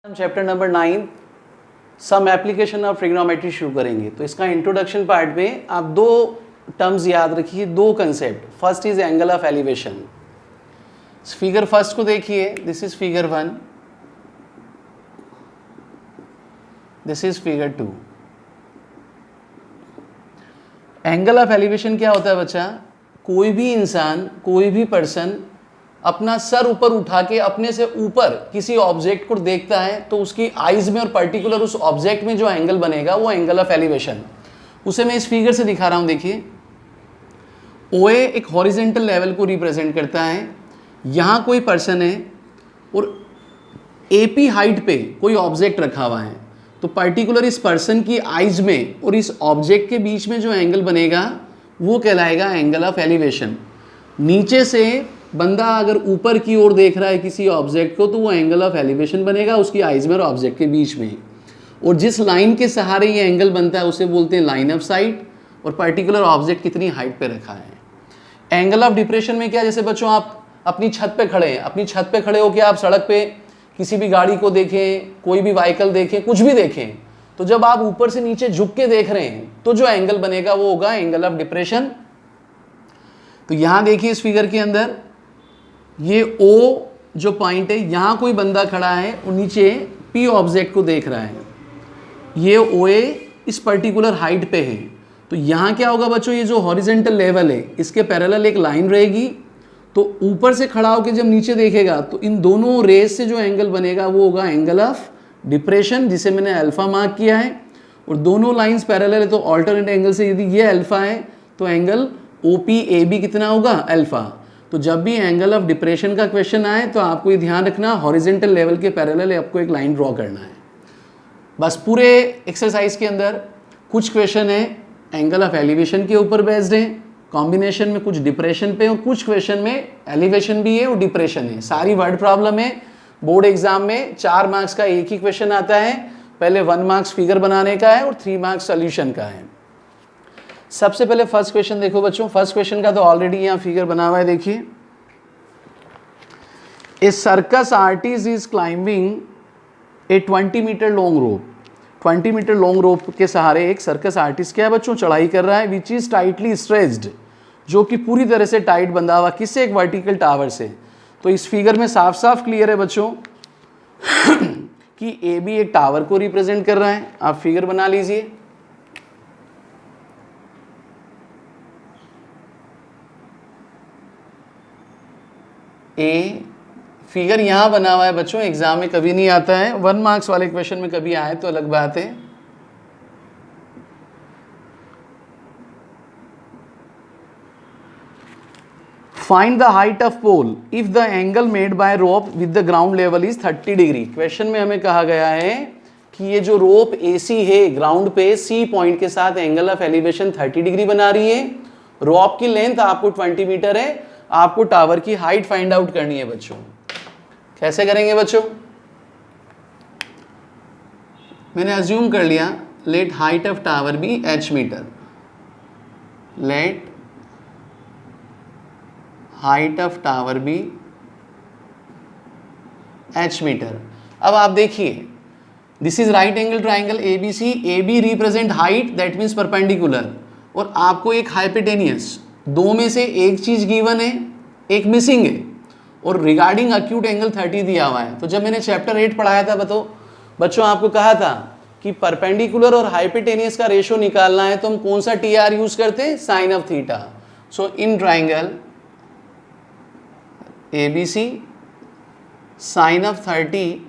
हम chapter number 9 some application of trigonometry शुरू करेंगे। तो इसका इंट्रोडक्शन पार्ट में आप दो टर्म्स याद रखिए, दो concept. First is angle of elevation. Figure first को देखिए, this is figure 1, this is figure 2। Angle of elevation क्या होता है बच्चा? कोई भी इंसान, कोई भी पर्सन अपना सर ऊपर उठा के अपने से ऊपर किसी ऑब्जेक्ट को देखता है तो उसकी आईज में और पर्टिकुलर उस ऑब्जेक्ट में जो एंगल बनेगा वो एंगल ऑफ एलिवेशन। उसे मैं इस फिगर से दिखा रहा हूं। देखिए, ओए एक हॉरिजेंटल लेवल को रिप्रेजेंट करता है। यहां कोई पर्सन है और एपी हाइट पे कोई ऑब्जेक्ट रखा हुआ है, तो पर्टिकुलर इस पर्सन की आईज में और इस ऑब्जेक्ट के बीच में जो एंगल बनेगा वो कहलाएगा एंगल ऑफ एलिवेशन। नीचे से बंदा अगर ऊपर की ओर देख रहा है किसी ऑब्जेक्ट को तो वो एंगल ऑफ एलिवेशन बनेगा उसकी आइज में और ऑब्जेक्ट के बीच में। और जिस लाइन के सहारे ये एंगल बनता है उसे बोलते हैं लाइन ऑफ साइट, और पर्टिकुलर ऑब्जेक्ट कितनी हाइट पे रखा है। एंगल ऑफ डिप्रेशन में क्या, जैसे बच्चों आप अपनी छत पे खड़े हैं, अपनी छत पे खड़े होकर आप सड़क पे किसी भी गाड़ी को देखें, कोई भी व्हीकल देखें, कुछ भी देखें, तो जब आप ऊपर से नीचे झुक के देख रहे हैं तो जो एंगल बनेगा वो होगा एंगल ऑफ डिप्रेशन। तो यहां देखिए इस फिगर के अंदर ये O जो पॉइंट है, यहां कोई बंदा खड़ा है और नीचे P ऑब्जेक्ट को देख रहा है। ये OA इस पर्टिकुलर हाइट पे है। तो यहां क्या होगा बच्चों, ये जो हॉरिजेंटल लेवल है इसके पैरेलल एक लाइन रहेगी। तो ऊपर से खड़ा होकर जब नीचे देखेगा तो इन दोनों रेस से जो एंगल बनेगा वो होगा एंगल ऑफ डिप्रेशन, जिसे मैंने अल्फा मार्क किया है। और दोनों लाइंस पैरेलल है तो ऑल्टरनेट एंगल से यदि ये अल्फा है तो एंगल OPAB कितना होगा? अल्फा। तो जब भी एंगल ऑफ डिप्रेशन का क्वेश्चन आए तो आपको ये ध्यान रखना हॉरिजेंटल लेवल के पैरेलल आपको एक लाइन ड्रॉ करना है। बस पूरे एक्सरसाइज के अंदर कुछ क्वेश्चन है एंगल ऑफ एलिवेशन के ऊपर बेस्ड है, कॉम्बिनेशन में कुछ डिप्रेशन पे, और कुछ क्वेश्चन में एलिवेशन भी है और डिप्रेशन है। सारी वर्ड प्रॉब्लम है। बोर्ड एग्जाम में 4 मार्क्स का एक ही क्वेश्चन आता है। पहले 1 मार्क्स फिगर बनाने का है और 3 मार्क्स सोल्यूशन का है। सबसे पहले फर्स्ट क्वेश्चन देखो बच्चों। फर्स्ट क्वेश्चन का तो ऑलरेडी यहाँ फिगर बना हुआ है, देखिए। A circus artist is climbing a 20 metre long rope. 20 metre long rope के सहारे एक सर्कस आर्टिस्ट क्या है बच्चों, चढ़ाई कर रहा है। विच इज टाइटली स्ट्रेच्ड, जो कि पूरी तरह से टाइट बंधा हुआ, किससे? एक वर्टिकल टावर से। तो इस फिगर में साफ साफ क्लियर है बच्चों कि ए बी एक टावर को रिप्रेजेंट कर रहा है। आप फिगर बना लीजिए। ए फिगर यहां बना हुआ है बच्चों, एग्जाम में कभी नहीं आता है। 1 मार्क्स वाले क्वेश्चन में कभी आए तो अलग बात है। Find the height of pole if the angle made by rope with the ground level is 30 degree. Question में हमें कहा गया है कि ये जो रोप AC है ग्राउंड पे C पॉइंट के साथ एंगल ऑफ एलिवेशन 30 डिग्री बना रही है। रोप की लेंथ आपको 20 मीटर है। आपको टावर की हाइट फाइंड आउट करनी है बच्चों। कैसे करेंगे बच्चों? मैंने अज्यूम कर लिया, let height of tower be h metre. Let height of tower be h metre. अब आप देखिए, this is right angle triangle ABC। AB represent height, that means perpendicular, और आपको एक हाइपोटेनियस, दो में से एक चीज गिवन है, एक मिसिंग है, और रिगार्डिंग एक्यूट एंगल 30 दिया हुआ है। तो जब मैंने चैप्टर 8 पढ़ाया था बच्चों, आपको कहा था कि परपेंडिकुलर और हाइपोटेनियस का रेशो निकालना है तो हम कौन सा TR यूज करते हैं? Sine of theta. So in triangle ABC sine of 30,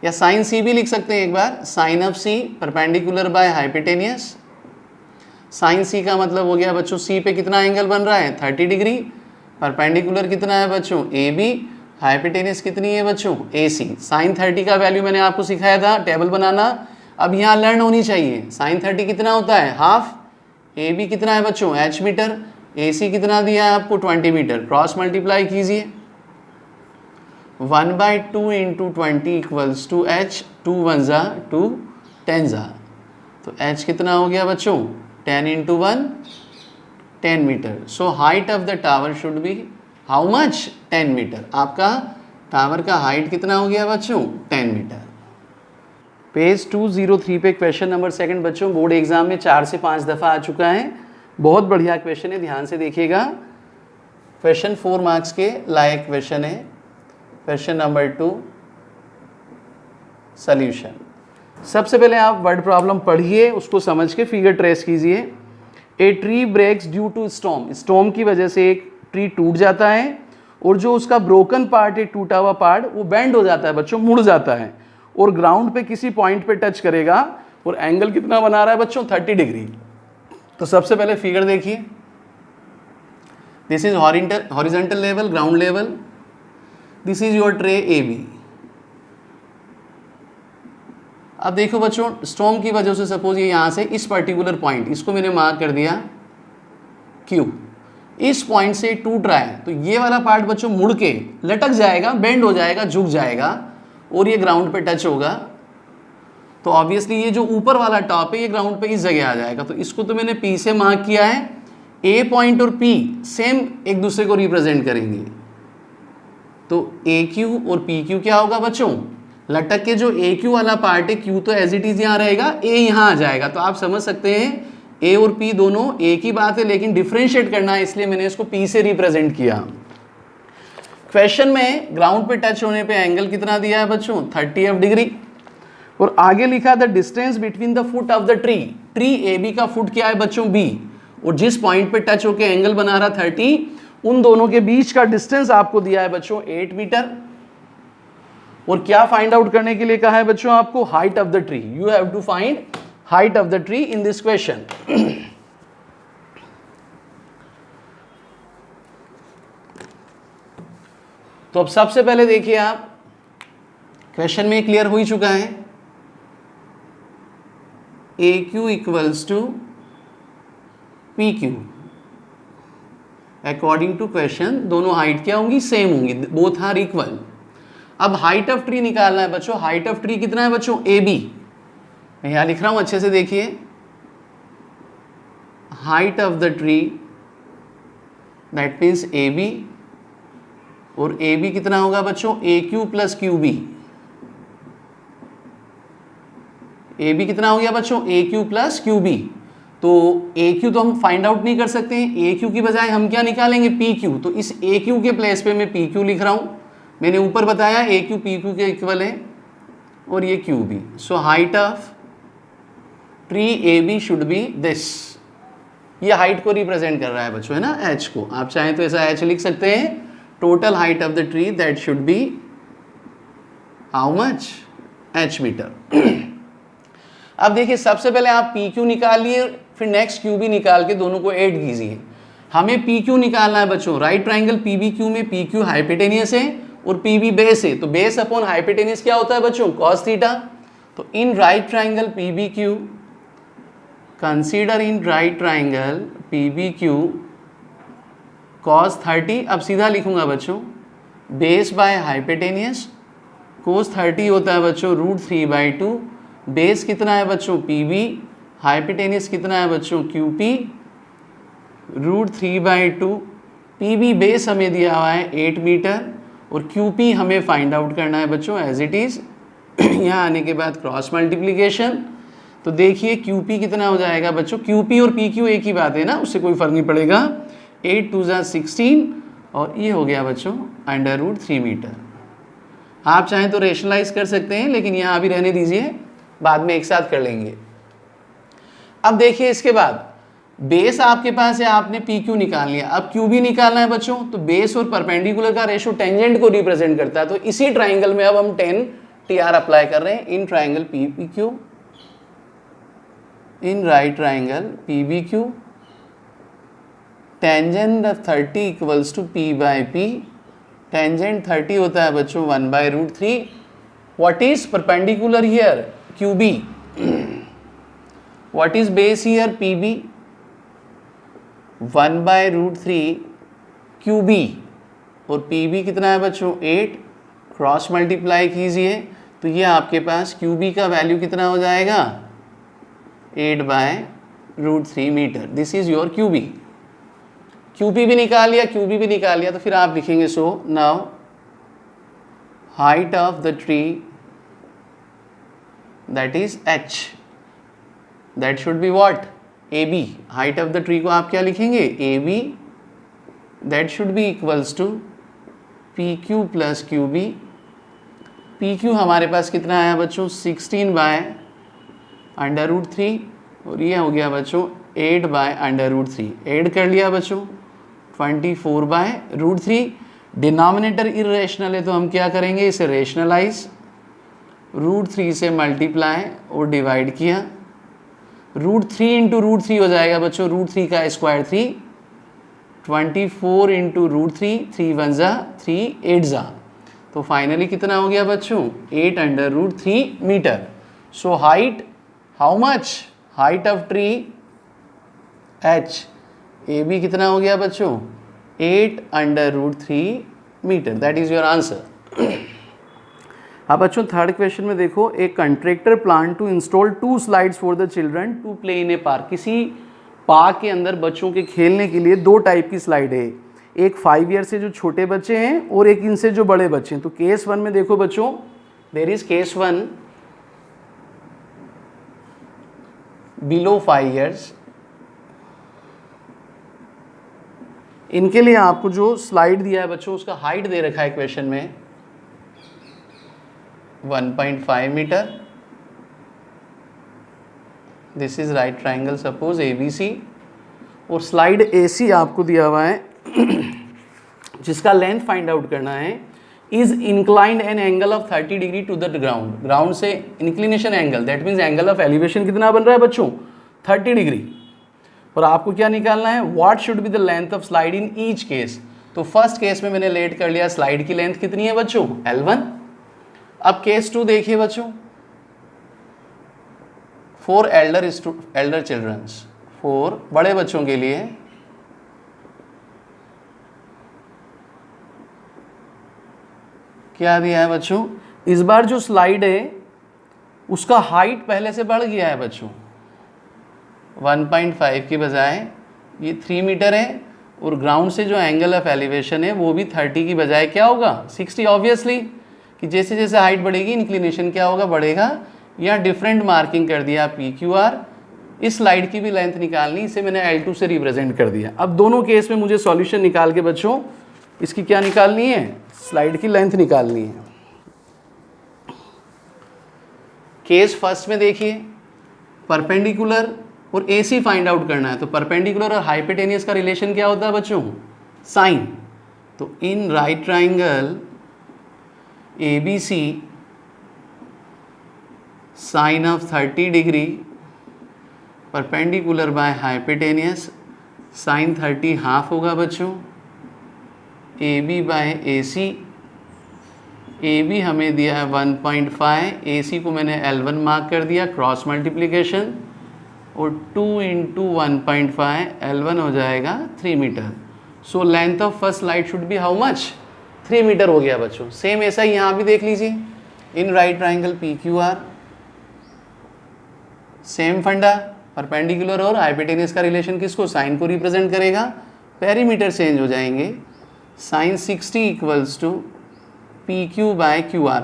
या साइन C भी लिख सकते हैं एक बार, sine of C perpendicular by hypotenuse. Sine C का मतलब हो गया बच्चों, C पे कितना एंगल बन रहा है? 30 डिग्री। परपेंडिकुलर कितना है बच्चों? AB। हाइपोटेनियस कितनी है बच्चों? AC। साइन 30 का वैल्यू मैंने आपको सिखाया था टेबल बनाना, अब यहाँ लर्न होनी चाहिए। साइन 30 कितना होता है? हाफ। AB कितना है बच्चों? h metre. AC कितना दिया है आपको? 20 मीटर। क्रॉस मल्टीप्लाई कीजिए, 1/2 इंटू 20 इक्वल्स टू h। 2 1 जा 2, 10 जा, तो h कितना हो गया बच्चों? 10 into 1, 10 metre. So height of the tower should be how much? 10 metre. आपका टावर का हाइट कितना हो गया बच्चों? 10 मीटर। पेज 203 पे क्वेश्चन नंबर 2 बच्चों, बोर्ड एग्जाम में 4 से 5 दफ़ा आ चुका है। बहुत बढ़िया क्वेश्चन है, ध्यान से देखिएगा। क्वेश्चन 4 मार्क्स के लायक क्वेश्चन है। Question number 2 solution. सबसे पहले आप वर्ड प्रॉब्लम पढ़िए, उसको समझ के फिगर ट्रेस कीजिए। A tree breaks due to storm, storm की वजह से एक ट्री टूट जाता है और जो उसका ब्रोकन पार्ट है, टूटा हुआ पार्ट, वो बेंड हो जाता है बच्चों, मुड़ जाता है और ग्राउंड पे किसी पॉइंट पे टच करेगा और एंगल कितना बना रहा है बच्चों, 30 डिग्री। तो सबसे पहले फिगर देखिए, this is horizontal level, ground level, this is your tree A B. अब देखो बच्चों, स्टॉर्म की वजह से सपोज ये यहाँ से इस पर्टिकुलर पॉइंट, इसको मैंने मार्क कर दिया Q, इस पॉइंट से टूट रहा है, तो ये वाला पार्ट बच्चों मुड़ के लटक जाएगा, बेंड हो जाएगा, झुक जाएगा और ये ग्राउंड पे टच होगा। तो ऑब्वियसली ये जो ऊपर वाला टॉप है ये ग्राउंड पे इस जगह आ जाएगा। तो इसको तो मैंने P से मार्क किया है। A पॉइंट और P सेम एक दूसरे को रिप्रेजेंट करेंगे, तो AQ और PQ क्या होगा बच्चों, लटक के जो AQ वाला पार्ट है, Q तो एज इट इज यहाँ रहेगा, A यहाँ आ जाएगा। तो आप समझ सकते हैं A और P दोनों एक ही बात है, लेकिन डिफ्रेंशिएट करना है, इसलिए मैंने इसको P से रिप्रेजेंट किया। क्वेश्चन में ग्राउंड पे टच होने पे एंगल कितना दिया है बच्चों, 30 डिग्री। और आगे लिखा the distance between the foot of the tree, tree AB का फुट क्या है बच्चों, B, और जिस पॉइंट पे टच होके एंगल बना रहा 30, उन दोनों के बीच का डिस्टेंस आपको दिया है बच्चों 8 मीटर। और क्या फाइंड आउट करने के लिए कहा है बच्चों आपको, height of the tree. You have to find height of the tree in this question. तो अब सबसे पहले देखिए आप, क्वेश्चन में क्लियर हो ही चुका है, AQ equals to PQ। According to question दोनों हाइट क्या होंगी, सेम होंगी, बोथ आर इक्वल। अब हाइट ऑफ ट्री निकालना है बच्चों। हाइट ऑफ ट्री कितना है बच्चों, AB। मैं यहां लिख रहा हूं, अच्छे से देखिए, height of the tree that means AB, और AB कितना होगा बच्चों, AQ प्लस QB। AB कितना हो गया बच्चों, AQ प्लस QB। तो AQ तो हम फाइंड आउट नहीं कर सकते हैं, AQ की बजाय हम क्या निकालेंगे, PQ। तो इस AQ के प्लेस पे मैं PQ लिख रहा हूं। मैंने ऊपर बताया AQ PQ के इक्वल है और ये QB। So height of tree AB should be this. ये हाइट को रिप्रेजेंट कर रहा है बच्चों, है ना, H को। आप चाहें तो ऐसा H लिख सकते हैं, total height of the tree that should be how much, H metre. अब देखिए, सबसे पहले आप PQ निकाल लिए, फिर नेक्स्ट QB निकाल के दोनों को ऐड कीजिए। हमें PQ निकालना है बच्चों। राइट ट्राइंगल PBQ में PQ हाइपोटेनियस है और PB बेस है, तो बेस अपॉन हाइपोटेनियस क्या होता है बच्चों, cos थीटा। तो in right triangle PBQ, consider in right triangle PBQ cos 30। अब सीधा लिखूंगा बच्चों, बेस बाय हाइपोटेनियस, cos 30 होता है बच्चों √3/2। बेस कितना है बच्चों, PB, हाइपोटेनियस कितना है बच्चों, QP, √3/2। PB बेस हमें दिया हुआ है 8 मीटर और QP हमें फाइंड आउट करना है बच्चों एज इट इज़। यहाँ आने के बाद क्रॉस मल्टीप्लिकेशन, तो देखिए QP कितना हो जाएगा बच्चों, QP और PQ एक ही बात है ना, उससे कोई फर्क नहीं पड़ेगा। 8 2 16 और ये हो गया बच्चों √3 मीटर। आप चाहें तो रेशनलाइज कर सकते हैं, लेकिन यहाँ भी रहने दीजिए, बाद में एक साथ कर लेंगे। अब देखिए, इसके बाद बेस आपके पास है, आपने PQ निकाल लिया। अब QB निकालना है बच्चों। तो बेस और परपेंडिकुलर का रेशो टेंजेंट को रिप्रेजेंट करता है, तो इसी ट्राइंगल में अब हम 10 TR अप्लाई कर रहे हैं in triangle PBQ, in right triangle PBQ। Tangent 30 equals to P/P। Tangent 30 होता है बच्चों 1/√3। What is perpendicular here, QB। What is base here, PB। 1/√3 QB और PB कितना है बच्चों 8। क्रॉस मल्टीप्लाई कीजिए, तो ये आपके पास QB का वैल्यू कितना हो जाएगा, 8/√3 metre. This is your QB। QP भी निकाल लिया, QB भी निकाल लिया, तो फिर आप लिखेंगे so now height of the tree that is h, that should be what, AB। Height of the tree को आप क्या लिखेंगे, AB, that should be equals to PQ plus QB। PQ हमारे पास कितना आया बच्चों, 16/√3, और ये हो गया बच्चों 8/√3। ऐड कर लिया बच्चों, 24/√3। डिनोमिनेटर इरेशनल है तो हम क्या करेंगे, इसे रेशनलाइज, √3 से मल्टीप्लाई और डिवाइड किया। √3 इंटू √3 हो जाएगा बच्चों, √3 का स्क्वायर 3, 24 इंटू √3, 3 1 जा 3 8 जा, तो फाइनली कितना हो गया बच्चों, 8/√3 metre. So height, how much, height of tree h, AB कितना हो गया बच्चों, 8/√3 metre. That is your answer. अब बच्चों थर्ड क्वेश्चन में देखो, एक contractor plan to install 2 slides for the children to play in a park. किसी पार्क के अंदर बच्चों के खेलने के लिए 2 टाइप की स्लाइड है, एक 5 ईयर से जो छोटे बच्चे हैं और एक इनसे जो बड़े बच्चे हैं। तो केस 1 में देखो बच्चों, there is case 1 below 5 years. इनके लिए आपको जो स्लाइड दिया है बच्चों, उसका हाइट दे रखा है क्वेश्चन में 1.5 metre. This is right triangle suppose ABC, और स्लाइड AC आपको दिया हुआ है जिसका लेंथ फाइंड आउट करना है, is inclined an angle of 30 degree to the ground. Ground से inclination angle, that means angle of elevation कितना बन रहा है बच्चों, 30 डिग्री। और आपको क्या निकालना है, what should be the length of slide in each case. तो फर्स्ट केस में मैंने लेट कर लिया, स्लाइड की लेंथ कितनी है बच्चों, L1। अब केस 2 देखिए बच्चों, फॉर एल्डर चिल्ड्रंस, फॉर बड़े बच्चों के लिए क्या दिया है बच्चों, इस बार जो स्लाइड है उसका हाइट पहले से बढ़ गया है बच्चों, 1.5 की बजाय ये 3 मीटर है, और ग्राउंड से जो एंगल ऑफ एलिवेशन है वो भी 30 की बजाय क्या होगा, 60। ऑब्वियसली कि जैसे जैसे हाइट बढ़ेगी इंक्लिनेशन क्या होगा, बढ़ेगा। यहाँ डिफरेंट मार्किंग कर दिया PQR। इस स्लाइड की भी लेंथ निकालनी, इसे मैंने L2 से रिप्रेजेंट कर दिया। अब दोनों केस में मुझे सॉल्यूशन निकाल के बच्चों इसकी क्या निकालनी है, स्लाइड की लेंथ निकालनी है। केस फर्स्ट में देखिए, परपेंडिकुलर और AC फाइंड आउट करना है, तो परपेंडिकुलर और हाइपोटेनियस का रिलेशन क्या होता है बच्चों, साइन। तो in right triangle ABC sine of 30 degree perpendicular by hypotenuse, sine 30 half होगा बच्चों, AB बाय AC। AB हमें दिया है 1.5, AC को मैंने L1 मार्क कर दिया, क्रॉस मल्टीप्लिकेशन, और 2 इंटू 1.5, L1 हो जाएगा 3 metre. So length of first slide should be how much, 3 metre हो गया बच्चों। सेम ऐसा ही यहाँ भी देख लीजिए, in right triangle PQR, same funda, perpendicular और हाइपोटेनियस का रिलेशन किसको, साइन को रिप्रेजेंट करेगा। पेरीमीटर चेंज हो जाएंगे, sine 60 equals to PQ by QR,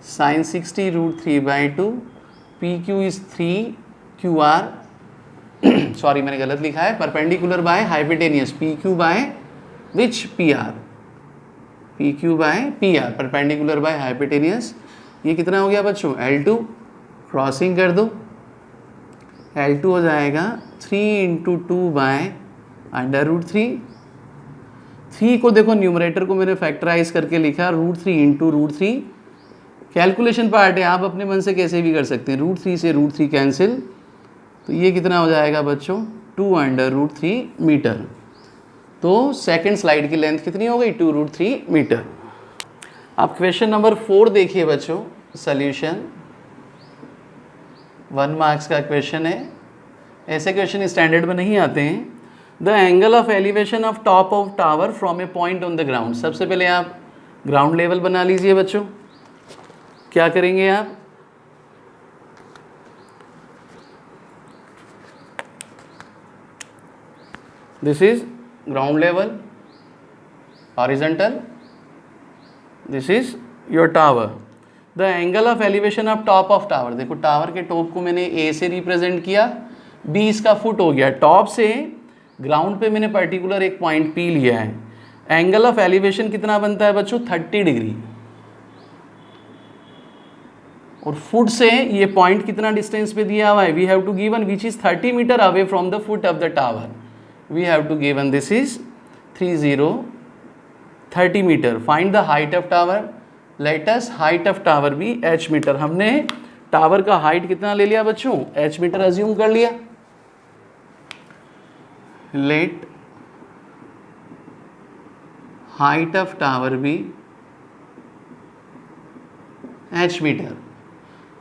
sine 60 √3/2, PQ is 3, QR sorry मैंने गलत लिखा है, perpendicular by hypotenuse, PQ by which, PR, PQ by PR, perpendicular by hypotenuse. ये कितना हो गया बच्चों, L2। क्रॉसिंग कर दो, L2 हो जाएगा 3 इंटू 2/√3। 3 को देखो न्यूमरेटर को मैंने फैक्टराइज करके लिखा, √3 इंटू √3। कैलकुलेशन पार्ट है, आप अपने मन से कैसे भी कर सकते हैं, √3 से √3 कैंसिल, तो ये कितना हो जाएगा बच्चों, 2/√3 मीटर। तो सेकंड स्लाइड की लेंथ कितनी हो गई, 2√3 मीटर। अब क्वेश्चन नंबर 4 देखिए बच्चों, सॉल्यूशन 1 मार्क्स का क्वेश्चन है। ऐसे क्वेश्चन स्टैंडर्ड में नहीं आते हैं। The angle of elevation of top of tower from A point on the ground. सबसे पहले आप ग्राउंड लेवल बना लीजिए बच्चों। क्या करेंगे आप, this is ground level, horizontal, this is your tower. The angle of elevation of top of tower, देखो टावर के टॉप को मैंने ए से रिप्रेजेंट किया, बी इसका फुट हो गया, टॉप से ग्राउंड पे मैंने पर्टिकुलर एक पॉइंट पी लिया है। एंगल ऑफ एलिवेशन कितना बनता है बच्चों, 30 डिग्री, और फुट से ये पॉइंट कितना डिस्टेंस पे दिया हुआ है, we have to given which is 30 metre away from the foot of the tower, we have to given this is 30 metre. Find the height of tower, let us height of tower भी h metre. हमने tower का height कितना ले लिया बच्चों, h metre assume कर लिया। Let height of tower भी h मीटर।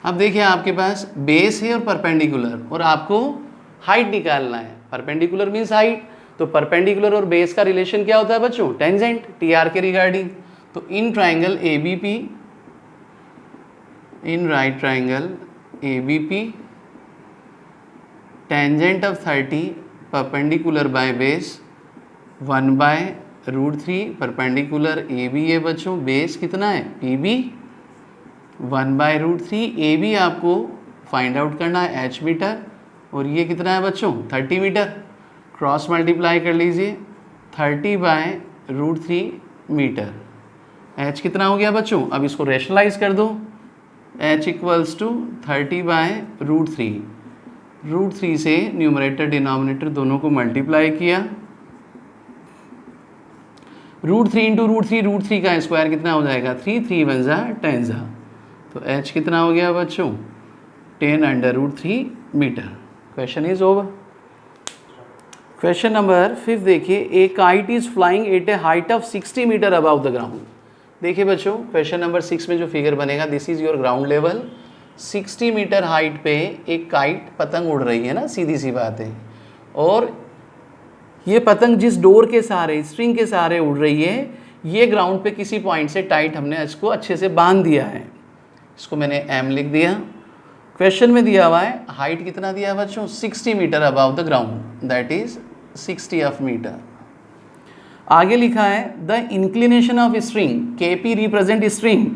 अब देखिए आपके पास बेस है और परपेंडिकुलर, और आपको हाइट निकालना है। परपेंडिकुलर मीन्स हाइट, तो परपेंडिकुलर और बेस का रिलेशन क्या होता है बच्चों, टेंजेंट, टीआर के रिगार्डिंग। तो in triangle ABP, in right triangle ABP, tangent of 30 perpendicular by base 1/√3, perpendicular A B है बच्चों, बेस कितना है PB 1/√3, ए बी आपको फाइंड आउट करना है h मीटर, और ये कितना है बच्चों 30 मीटर। क्रॉस मल्टीप्लाई कर लीजिए, 30/√3 मीटर। h कितना हो गया बच्चों, अब इसको रेशनलाइज कर दो, h इक्वल्स टू 30/√3, √3 से न्यूमरेटर डिनोमिनेटर दोनों को मल्टीप्लाई किया, √3 इंटू √3 का स्क्वायर कितना हो जाएगा 3, 3 1 जा 10 जा, तो h कितना हो गया बच्चों 10/√3 metre. Question is over. Question number 5 देखिए, a kite is flying at a height of 60 metre above the ground. देखिए बच्चों क्वेश्चन नंबर 6 में जो फिगर बनेगा, this is your ground level, 60 metre height पे एक काइट पतंग उड़ रही है ना, सीधी सी बात है, और ये पतंग जिस डोर के सहारे, स्ट्रिंग के सहारे उड़ रही है, ये ग्राउंड पे किसी पॉइंट से टाइट हमने इसको अच्छे से बांध दिया है, इसको मैंने m लिख दिया। क्वेश्चन में दिया हुआ है हाइट कितना दिया है बच्चों 60 metre above the ground, that is 60 of metre. आगे लिखा है the inclination of string, KP represent string,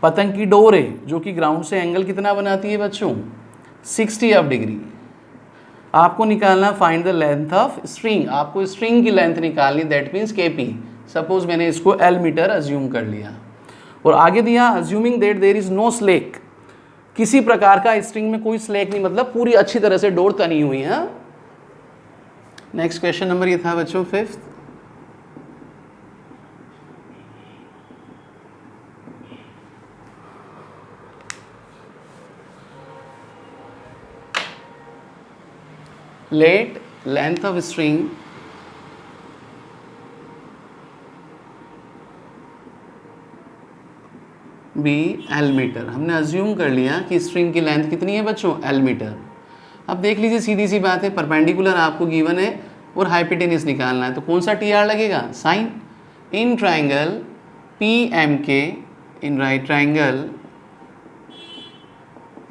पतंग की डोर है जो कि ग्राउंड से एंगल कितना बनाती है बच्चों 60 ऑफ डिग्री। आपको निकालना find the length of string, आपको स्ट्रिंग की लेंथ निकालनी, दैट मीन्स KP। सपोज मैंने इसको L मीटर अज्यूम कर लिया, और आगे दिया assuming that there is no slack, किसी प्रकार का स्ट्रिंग में कोई स्लेक नहीं, मतलब पूरी अच्छी तरह से डोर तनी हुई है। नेक्स्ट क्वेश्चन नंबर ये था बच्चों 5th, let length of string be L metre. हमने अज्यूम कर लिया कि स्ट्रिंग की लेंथ कितनी है बच्चों L मीटर। अब देख लीजिए सीधी सी बात है, परपेंडिकुलर आपको गिवन है और हाइपोटेन्यूस निकालना है, तो कौन सा TR लगेगा, sine. In triangle PMK, in right triangle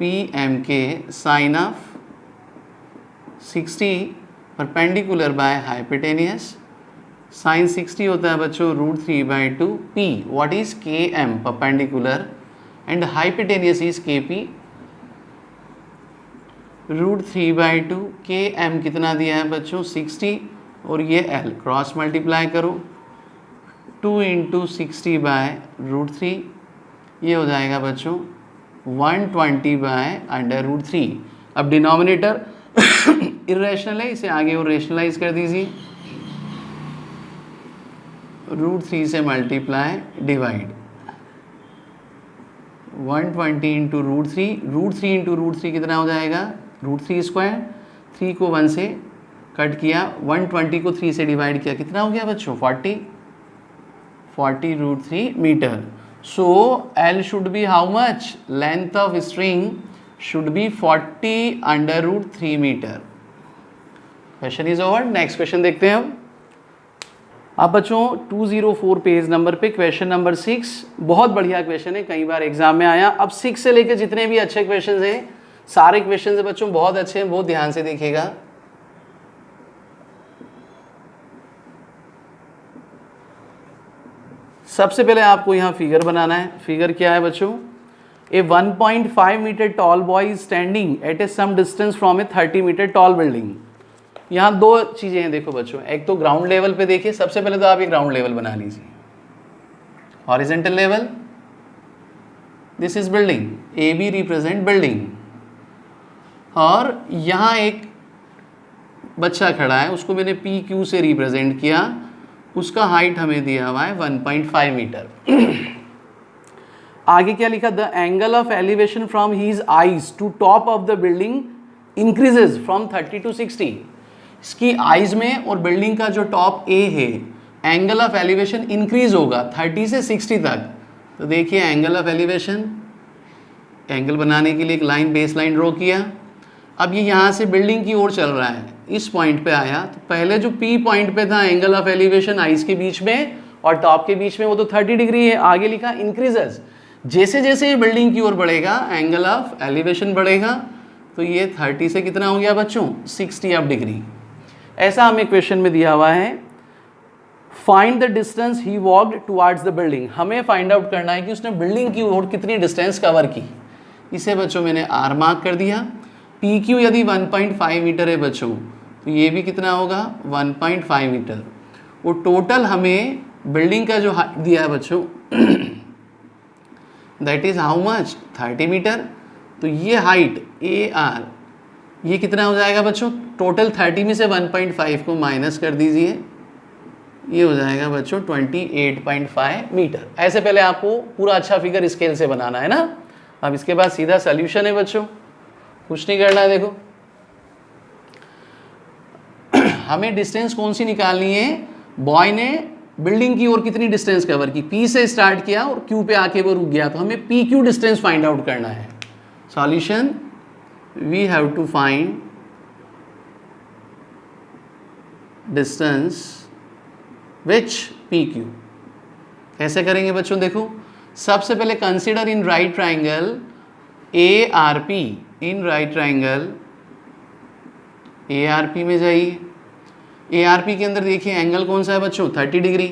PMK, sine of 60 perpendicular by hypotenuse, sine 60 होता है बच्चों √3/2, P what is KM perpendicular and hypotenuse is KP, √3/2, KM कितना दिया है बच्चों 60, और ये L क्रॉस मल्टीप्लाई करो, 2 इंटू 60/√3, ये हो जाएगा बच्चों 120/√3। अब डिनोमिनेटर इरेशनल है, इसे आगे और रेशनलाइज कर दीजिए, √3 से मल्टीप्लाई डिवाइड, 120 इंटू √3 इंटू √3 कितना हो जाएगा √3 स्क्वायर, 3 को 1 से कट किया, 120 को 3 से डिवाइड किया, कितना हो गया बच्चों 40 √3 metre. So L should be how much, length of string should be 40/√3 metre. Question is over. Next question देखते हैं हम। अब बच्चों 204 पेज नंबर पे क्वेश्चन नंबर 6, बहुत बढ़िया क्वेश्चन है, कई बार एग्जाम में आया। अब 6 से लेकर जितने भी अच्छे क्वेश्चन हैं, सारे क्वेश्चन है बच्चों बहुत अच्छे हैं, बहुत ध्यान से देखिएगा। सबसे पहले आपको यहाँ फिगर बनाना है। फिगर क्या है बच्चों, a 1.5 metre tall boy is standing at a some distance from a 30 metre tall building. यहाँ दो चीज़ें हैं देखो बच्चों, एक तो ग्राउंड लेवल पे देखिए, सबसे पहले तो आप ये ग्राउंड लेवल बना लीजिए, horizontal level, this is building, A B represent building, और यहाँ एक बच्चा खड़ा है, उसको मैंने पी क्यू से रिप्रेजेंट किया, उसका हाइट हमें दिया हुआ है 1.5 मीटर। आगे क्या लिखा, the angle of elevation from his eyes to top of the building increases from 30 to 60। इसकी आईज में और बिल्डिंग का जो टॉप ए है, एंगल ऑफ एलिवेशन इंक्रीज होगा 30 से 60 तक। तो देखिए एंगल ऑफ एलिवेशन, एंगल बनाने के लिए एक लाइन, बेस लाइन ड्रॉ किया। अब ये यहाँ से बिल्डिंग की ओर चल रहा है, इस पॉइंट पे आया, तो पहले जो पी पॉइंट पे था एंगल ऑफ एलिवेशन आइस के बीच में और टॉप के बीच में, वो तो 30 डिग्री है। आगे लिखा इंक्रीजेस, जैसे जैसे ये बिल्डिंग की ओर बढ़ेगा एंगल ऑफ एलिवेशन बढ़ेगा, तो ये 30 से कितना हो गया बच्चों, 60 ऑफ डिग्री। ऐसा हमें क्वेश्चन में दिया हुआ है, find the distance he walked towards the building. हमें फाइंड आउट करना है कि उसने बिल्डिंग की ओर कितनी डिस्टेंस कवर की। इसे बच्चों मैंने आर मार्क कर दिया। पी क्यू यदि 1.5 मीटर है बच्चों, तो ये भी कितना होगा 1.5 मीटर। वो टोटल हमें बिल्डिंग का जो हाइट दिया है बच्चों that is how much, 30 metre. तो ये हाइट ए आर, ये कितना हो जाएगा बच्चों, टोटल 30 में से 1.5 को माइनस कर दीजिए, ये हो जाएगा बच्चों 28.5 मीटर। ऐसे पहले आपको पूरा अच्छा फिगर स्केल से बनाना है ना। अब इसके बाद सीधा सोल्यूशन है बच्चों, कुछ नहीं करना है। देखो हमें डिस्टेंस कौन सी निकालनी है, बॉय ने बिल्डिंग की ओर कितनी डिस्टेंस कवर की, पी से स्टार्ट किया और क्यू पे आके वो रुक गया, तो हमें P Q distance find out करना है। Solution, we have to find distance which P Q. कैसे करेंगे बच्चों, देखो सबसे पहले consider in right triangle A R P, in right triangle A R P में जाइए। ए आर पी के अंदर देखिए एंगल कौन सा है बच्चों, 30 डिग्री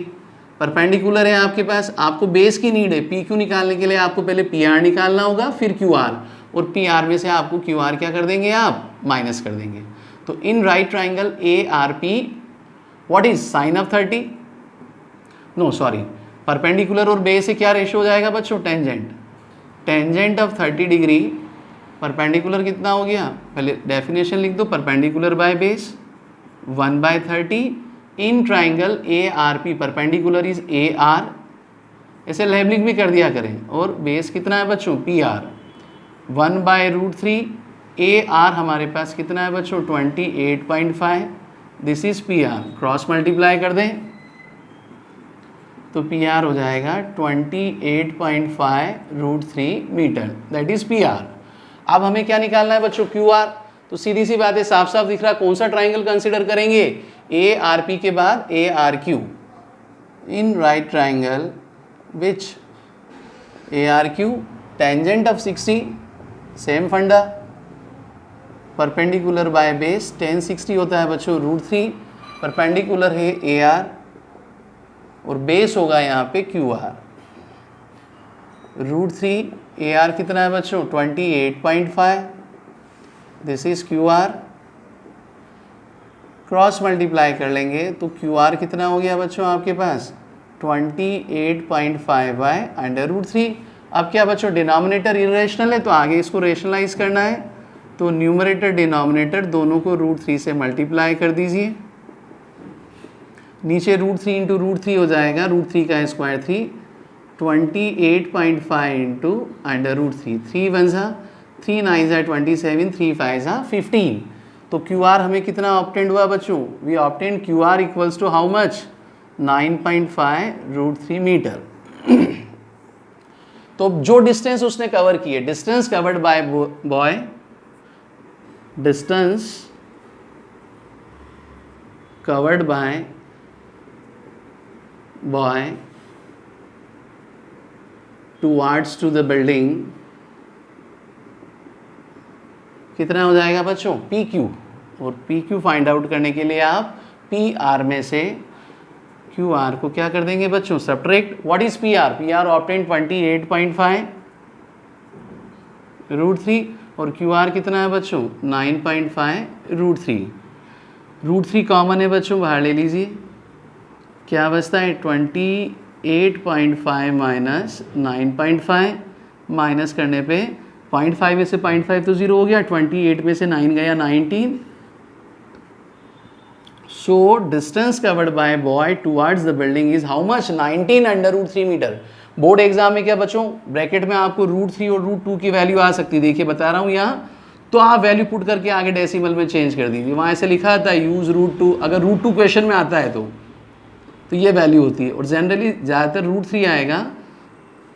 परपेंडिकुलर है आपके पास। आपको बेस की नीड है, पी क्यू निकालने के लिए आपको पहले पी आर निकालना होगा, फिर क्यू आर, और पी आर में से आपको क्यू आर क्या कर देंगे, आप माइनस कर देंगे। तो in right triangle A R P, what is sine of 30, no sorry, perpendicular और बेस से क्या रेशियो हो जाएगा बच्चों, tangent. Tangent of 30 degree, perpendicular कितना हो गया, पहले डेफिनेशन लिख दो, perpendicular by base 1/30 in triangle A R P, perpendicular is A R, ऐसे लेबलिंग भी कर दिया करें, और बेस कितना है बच्चों, पी आर 1/√3। ए आर हमारे पास कितना है बच्चों, 28.5, this is P R, cross multiply कर दें तो पी आर हो जाएगा 28.5√3 metre, that is P R. अब हमें क्या निकालना है बच्चों, क्यू आर। तो सीधी सी बात है, साफ साफ दिख रहा कौन सा ट्राइंगल कंसीडर करेंगे, ए आर पी के बाद A R Q, in right triangle which A R Q, tangent of 60, same funda, perpendicular by base, 1060 होता है बच्चों √3, परपेंडिकुलर है ए आर और बेस होगा यहाँ पे क्यू आर, √3, ए आर कितना है बच्चों 28.5, this is Q R, cross multiply कर लेंगे तो क्यू आर कितना हो गया बच्चों आपके पास 28.5/√3। अब क्या बच्चों, डिनोमिनेटर इरेशनल है तो आगे इसको रेशनलाइज करना है, तो न्यूमरेटर डिनोमिनेटर दोनों को √3 से मल्टीप्लाई कर दीजिए, नीचे √3 इंटू √3 हो जाएगा, √3 का स्क्वायर 3, 28.5 इंटू √3, 3 1 सा 3 9 सा 27, 3 5 सा 15। तो क्यू आर हमें कितना ऑब्टेंड हुआ बच्चों, we obtained Q R equals to how much, 9.5√3 metre. तो जो डिस्टेंस उसने कवर की है, distance covered by boy, distance covered by boy towards to the building, कितना हो जाएगा बच्चों, पी क्यू। और पी क्यू फाइंड आउट करने के लिए आप पी आर में से क्यू आर को क्या कर देंगे बच्चों, subtract. What is P are, P R obtain 28.5 √3 और QR कितना है बच्चों 9.5 √3। √3 कॉमन है बच्चों, बाहर ले लीजिए, क्या बचता है 28.5 माइनस 9.5, माइनस करने पे 0.5 में से 0.5 तो 0 हो गया, 28 में से 9 गया 19। So distance covered by boy towards the building is how much 19 under √3 metre. Board exam में क्या बच्चों ब्रैकेट में आपको √3 और √2 की वैल्यू आ सकती है, देखिए बता रहा हूँ यहाँ, तो आप वैल्यू पुट करके आगे डेसिमल में चेंज कर दीजिए, वहाँ ऐसे लिखा आता है यूज √2, अगर √2 क्वेश्चन में आता है तो ये वैल्यू होती है, और जनरली ज़्यादातर √3 आएगा,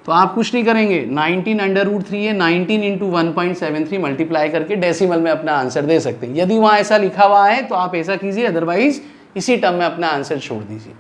तो आप कुछ नहीं करेंगे, 19 अंडर √3 है, 19 इंटू 1.73 मल्टीप्लाई करके डेसिमल में अपना आंसर दे सकते हैं। यदि वहाँ ऐसा लिखा हुआ है तो आप ऐसा कीजिए, अदरवाइज इसी टर्म में अपना आंसर छोड़ दीजिए।